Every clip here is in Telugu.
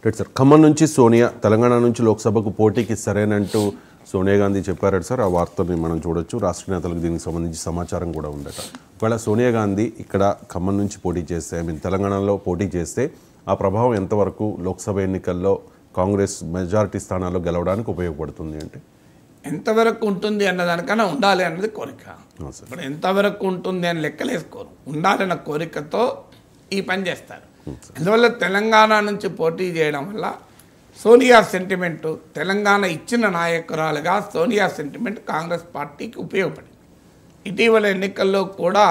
రైట్ సార్, ఖమ్మం నుంచి సోనియా తెలంగాణ నుంచి లోక్సభకు పోటీకి సరేనంటూ సోనియా గాంధీ చెప్పారట సార్. ఆ వార్తని మనం చూడొచ్చు. రాష్ట్ర నేతలకు దీనికి సంబంధించి సమాచారం కూడా ఉందట. ఒకవేళ సోనియా గాంధీ ఇక్కడ ఖమ్మం నుంచి పోటీ చేస్తే, తెలంగాణలో పోటీ చేస్తే ఆ ప్రభావం ఎంతవరకు లోక్సభ ఎన్నికల్లో కాంగ్రెస్ మెజారిటీ స్థానాల్లో గెలవడానికి ఉపయోగపడుతుంది అంటే ఎంతవరకు ఉంటుంది అన్నదానికన్నా ఉండాలి అన్నది కోరిక. ఇప్పుడు ఎంతవరకు ఉంటుంది అని లెక్కలేసుకోరు, ఉండాలన్న కోరికతో ఈ పని చేస్తారు. అందువల్ల తెలంగాణ నుంచి పోటీ చేయడం వల్ల సోనియా సెంటిమెంటు, తెలంగాణ ఇచ్చిన నాయకురాలుగా సోనియా సెంటిమెంట్ కాంగ్రెస్ పార్టీకి ఉపయోగపడింది. ఇటీవల ఎన్నికల్లో కూడా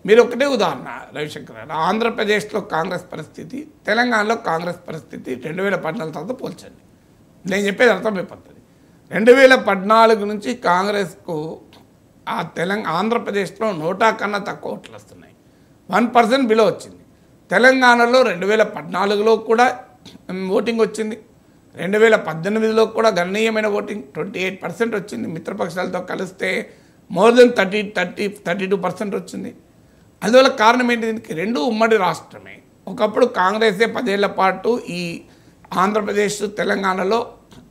మీరు ఒకటే ఉదాహరణ రవిశంకర్ గారు, ఆంధ్రప్రదేశ్లో కాంగ్రెస్ పరిస్థితి, తెలంగాణలో కాంగ్రెస్ పరిస్థితి 2014 తర్వాత పోల్చండి. నేను చెప్పేది అర్థమైపోతుంది. 2014 నుంచి కాంగ్రెస్కు ఆంధ్రప్రదేశ్లో 100 కన్నా తక్కువ ఓట్లు వస్తున్నాయి. 1% బిలో వచ్చింది. తెలంగాణలో 2014లో కూడా ఓటింగ్ వచ్చింది. 2018లో కూడా గణనీయమైన ఓటింగ్ 28% వచ్చింది. మిత్రపక్షాలతో కలిస్తే మోర్ దెన్ 32% వచ్చింది. అందువల్ల కారణం ఏంటి? దీనికి రెండు ఉమ్మడి రాష్ట్రమే. ఒకప్పుడు కాంగ్రెసే 10 ఏళ్ల పాటు ఈ ఆంధ్రప్రదేశ్ తెలంగాణలో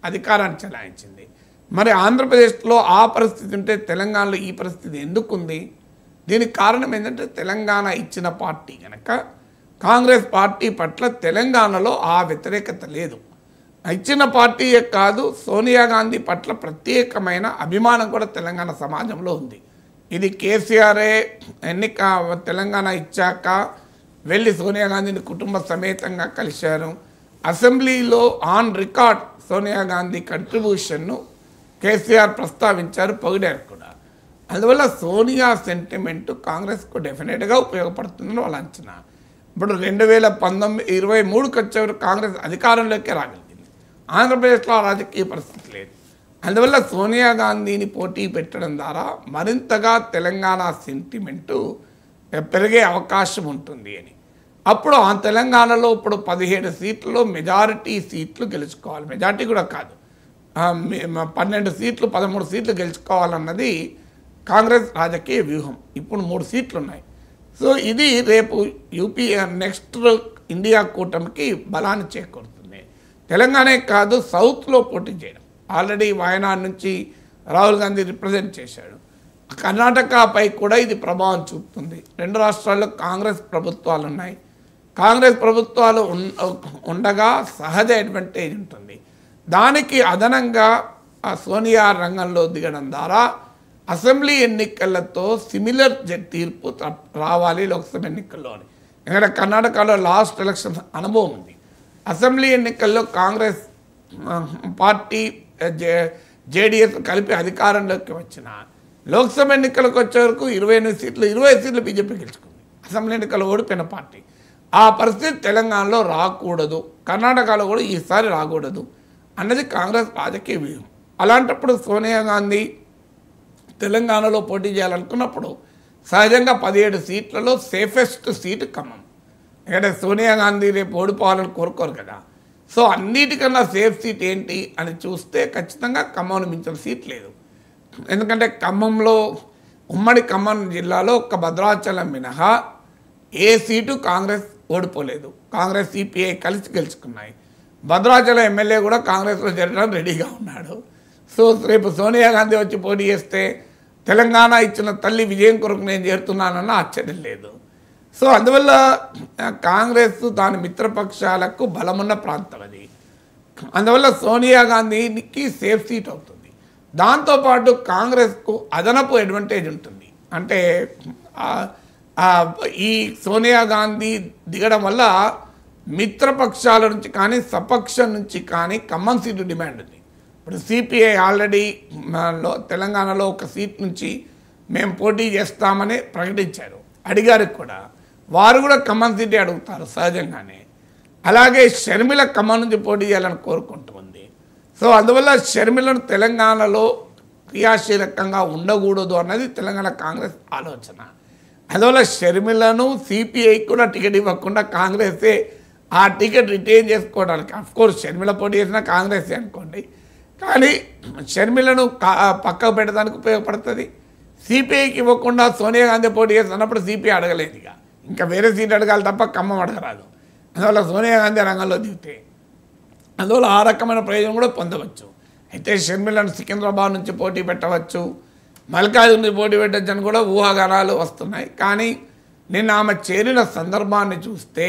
అధికారాన్ని చెలాయించింది. మరి ఆంధ్రప్రదేశ్లో ఆ పరిస్థితి ఉంటే తెలంగాణలో ఈ పరిస్థితి ఎందుకుంది? దీనికి కారణం ఏంటంటే తెలంగాణ ఇచ్చిన పార్టీ కనుక కాంగ్రెస్ పార్టీ పట్ల తెలంగాణలో ఆ వ్యతిరేకత లేదు. ఇచ్చిన పార్టీయే కాదు, సోనియా గాంధీ పట్ల ప్రత్యేకమైన అభిమానం కూడా తెలంగాణ సమాజంలో ఉంది. ఇది కేసీఆరే తెలంగాణ ఇచ్చాక వెళ్ళి సోనియా గాంధీని కుటుంబ సమేతంగా కలిశారు. అసెంబ్లీలో ఆన్ రికార్డ్ సోనియా గాంధీ కంట్రిబ్యూషన్ను కేసీఆర్ ప్రస్తావించారు, పొగిడారు కూడా. అందువల్ల సోనియా సెంటిమెంటు కాంగ్రెస్కు డెఫినెట్గా ఉపయోగపడుతుందని వాళ్ళ అంచనా. ఇప్పుడు 2023కి వచ్చేవారు కాంగ్రెస్ అధికారంలోకి రాగలిగింది. ఆంధ్రప్రదేశ్లో రాజకీయ పరిస్థితి లేదు. అందువల్ల సోనియా గాంధీని పోటీ పెట్టడం ద్వారా మరింతగా తెలంగాణ సెంటిమెంటు పెరిగే అవకాశం ఉంటుంది అని. అప్పుడు ఆ తెలంగాణలో ఇప్పుడు 17 సీట్లలో మెజారిటీ సీట్లు గెలుచుకోవాలి. మెజారిటీ కూడా కాదు, 12 సీట్లు 13 సీట్లు గెలుచుకోవాలన్నది కాంగ్రెస్ రాజకీయ వ్యూహం. ఇప్పుడు 3 సీట్లు ఉన్నాయి. సో ఇది రేపు యూపీ నెక్స్ట్ ఇండియా కూటమికి బలాన్ని చేకూరుతుంది. తెలంగాణే కాదు, సౌత్లో పోటీ చేయడం. ఆల్రెడీ వాయనాడ్ నుంచి రాహుల్ గాంధీ రిప్రజెంట్ చేశాడు. కర్ణాటకపై కూడా ఇది ప్రభావం చూపుతుంది. 2 రాష్ట్రాల్లో కాంగ్రెస్ ప్రభుత్వాలు ఉన్నాయి. కాంగ్రెస్ ప్రభుత్వాలు ఉండగా సహజ అడ్వాంటేజ్ ఉంటుంది. దానికి అదనంగా సోనియా రంగంలో దిగడం ద్వారా అసెంబ్లీ ఎన్నికలతో సిమిలర్ తీర్పు రావాలి లోక్సభ ఎన్నికల్లో అని. ఎందుకంటే కర్ణాటకలో లాస్ట్ ఎలక్షన్ అనుభవం ఉంది. అసెంబ్లీ ఎన్నికల్లో కాంగ్రెస్ పార్టీ జేడీఎస్ కలిపి అధికారంలోకి వచ్చిన లోక్సభ ఎన్నికలకు వచ్చే వరకు 28 సీట్లు 20 సీట్లు బీజేపీ గెలుచుకుంది. అసెంబ్లీ ఎన్నికల్లో ఓడిపోయిన పార్టీ. ఆ పరిస్థితి తెలంగాణలో రాకూడదు, కర్ణాటకలో కూడా ఈసారి రాకూడదు అన్నది కాంగ్రెస్ రాజకీయ వ్యూహం. అలాంటప్పుడు సోనియా గాంధీ తెలంగాణలో పోటీ చేయాలనుకున్నప్పుడు సహజంగా 17 సీట్లలో సేఫెస్ట్ సీటు ఖమ్మం. ఎందుకంటే సోనియా గాంధీ రేపు ఓడిపోవాలని కోరుకోరు కదా. సో అన్నిటికన్నా సేఫ్ సీట్ ఏంటి అని చూస్తే ఖచ్చితంగా ఖమ్మంను మించిన సీట్ లేదు. ఎందుకంటే ఖమ్మంలో ఉమ్మడి ఖమ్మం జిల్లాలో ఒక్క భద్రాచలం మినహా ఏ సీటు కాంగ్రెస్ ఓడిపోలేదు. కాంగ్రెస్ సిపిఐ కలిసి గెలుచుకున్నాయి. భద్రాచలం ఎమ్మెల్యే కూడా కాంగ్రెస్లో చేరడానికి రెడీగా ఉన్నాడు. సో రేపు సోనియా గాంధీ వచ్చి పోటీ చేస్తే తెలంగాణ ఇచ్చిన తల్లి విజయం కొరకు నేను చేరుతున్నానన్న ఆశ్చర్యం లేదు. సో అందువల్ల కాంగ్రెస్ దాని మిత్రపక్షాలకు బలమున్న ప్రాంతం అది. అందువల్ల సోనియా గాంధీకి సేఫ్ సీట్ అవుతుంది. దాంతోపాటు కాంగ్రెస్కు అదనపు అడ్వాంటేజ్ ఉంటుంది. అంటే ఈ సోనియా గాంధీ దిగడం వల్ల మిత్రపక్షాల నుంచి కానీ సపక్షం నుంచి కానీ ఖమ్మం సీటు డిమాండ్ ఉంది. ఇప్పుడు సిపిఐ ఆల్రెడీ తెలంగాణలో ఒక సీట్ నుంచి మేము పోటీ చేస్తామని ప్రకటించారు, అడిగారు కూడా. వారు కూడా ఖమ్మం సీటే అడుగుతారు సహజంగానే. అలాగే షర్మిల ఖమ్మం నుంచి పోటీ చేయాలని కోరుకుంటుంది. సో అందువల్ల షర్మిలను తెలంగాణలో క్రియాశీలకంగా ఉండకూడదు అన్నది తెలంగాణ కాంగ్రెస్ ఆలోచన. అందువల్ల షర్మిలను సిపిఐ కూడా టికెట్ ఇవ్వకుండా కాంగ్రెసే ఆ టికెట్ రిటైన్ చేసుకోవడానికి, అఫ్కోర్స్ షర్మిల పోటీ చేసినా కాంగ్రెసే అనుకోండి, కానీ షర్మిలను పక్కకు పెట్టడానికి ఉపయోగపడుతుంది. సిపిఐకి ఇవ్వకుండా సోనియా గాంధీ పోటీ చేస్తున్నప్పుడు సిపిఐ అడగలేదు, ఇంకా వేరే సీట్ అడగాలి తప్ప ఖమ్మం అడగరాదు. అందువల్ల సోనియా గాంధీ రంగంలో దిగితే అందువల్ల ఆ రకమైన ప్రయోజనం కూడా పొందవచ్చు. అయితే షర్మిలను సికింద్రాబాద్ నుంచి పోటీ పెట్టవచ్చు, మల్కాజ్ నుంచి పోటీ పెట్టచ్చు అని కూడా ఊహాగానాలు వస్తున్నాయి. కానీ నిన్న ఆమె చేరిన సందర్భాన్ని చూస్తే,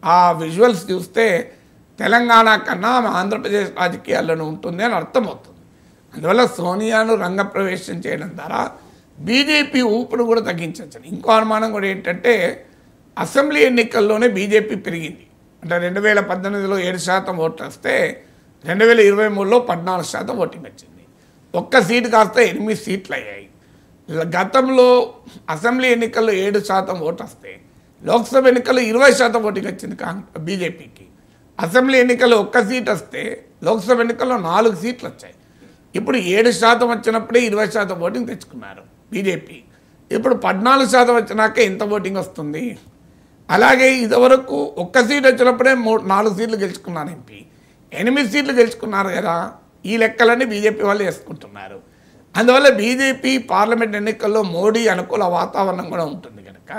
ఆ విజువల్స్ చూస్తే తెలంగాణ కన్నా ఆమె ఆంధ్రప్రదేశ్ రాజకీయాల్లోనే ఉంటుంది అని అర్థమవుతుంది. అందువల్ల సోనియాను రంగప్రవేశం చేయడం ద్వారా బీజేపీ ఊపును కూడా తగ్గించవచ్చు. ఇంకో అనుమానం కూడా ఏంటంటే, అసెంబ్లీ ఎన్నికల్లోనే బీజేపీ పెరిగింది. అంటే 2018లో 7% ఓట్లు వస్తే 2023లో 14% ఓటింగ్ వచ్చింది. ఒక్క సీటు కాస్త 8 సీట్లు అయ్యాయి. గతంలో అసెంబ్లీ ఎన్నికల్లో 7% ఓటు వస్తే లోక్సభ ఎన్నికల్లో 20% ఓటింగ్ వచ్చింది బీజేపీకి. అసెంబ్లీ ఎన్నికల్లో ఒక్క సీట్ వస్తే లోక్సభ ఎన్నికల్లో 4 సీట్లు వచ్చాయి. ఇప్పుడు 7% వచ్చినప్పుడే 20% ఓటింగ్ తెచ్చుకున్నారు బీజేపీ. ఇప్పుడు 14% వచ్చినాక ఎంత ఓటింగ్ వస్తుంది? అలాగే ఇదివరకు ఒక్క సీట్ వచ్చినప్పుడే 4 సీట్లు గెలుచుకున్నారు ఎంపీ, 8 సీట్లు గెలుచుకున్నారు కదా. ఈ లెక్కలన్నీ బీజేపీ వాళ్ళు వేసుకుంటున్నారు. అందువల్ల బీజేపీ పార్లమెంట్ ఎన్నికల్లో మోడీ అనుకూల వాతావరణం కూడా ఉంటుంది కనుక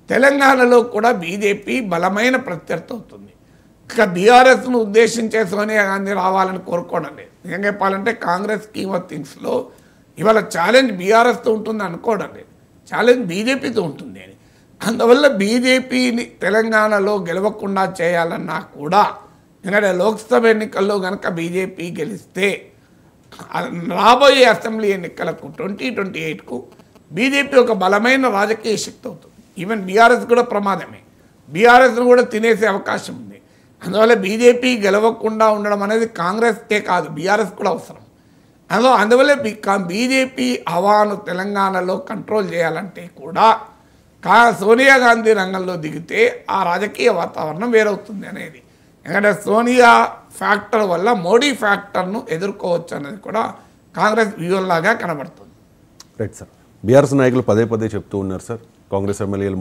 తెలంగాణలో కూడా బీజేపీ బలమైన ప్రత్యర్థి అవుతుంది. ఇక బీఆర్ఎస్ను ఉద్దేశించే సోనియా గాంధీ రావాలని కోరుకోవడం లేదు. నిజంగా చెప్పాలంటే కాంగ్రెస్ స్కీమ్ ఆఫ్ థింగ్స్లో ఇవాళ ఛాలెంజ్ బీఆర్ఎస్తో ఉంటుంది అనుకోవడం లేదు, ఛాలెంజ్ బీజేపీతో ఉంటుంది అని. అందువల్ల బీజేపీని తెలంగాణలో గెలవకుండా చేయాలన్నా కూడా, ఎందుకంటే లోక్సభ ఎన్నికల్లో కనుక బీజేపీ గెలిస్తే రాబోయే అసెంబ్లీ ఎన్నికలకు 2028కు బీజేపీ ఒక బలమైన రాజకీయ శక్తి అవుతుంది. ఈవెన్ బీఆర్ఎస్ కూడా ప్రమాదమే, బీఆర్ఎస్ను కూడా తినేసే అవకాశం ఉంది. అందువల్ల బీజేపీ గెలవకుండా ఉండడం అనేది కాంగ్రెస్కే కాదు, బీఆర్ఎస్ కూడా అవసరం. అందువల్ల బీజేపీ హవాను తెలంగాణలో కంట్రోల్ చేయాలంటే కూడా సోనియా గాంధీ రంగంలో దిగితే ఆ రాజకీయ వాతావరణం వేరవుతుంది అనేది. ఎందుకంటే సోనియా ఫ్యాక్టర్ వల్ల మోడీ ఫ్యాక్టర్ను ఎదుర్కోవచ్చు అనేది కూడా కాంగ్రెస్ వ్యూహంలాగా కనబడుతుంది. Right sir. బీఆర్ఎస్ నాయకులు పదే చెప్తూ ఉన్నారు సార్, కాంగ్రెస్ ఎమ్మెల్యేలు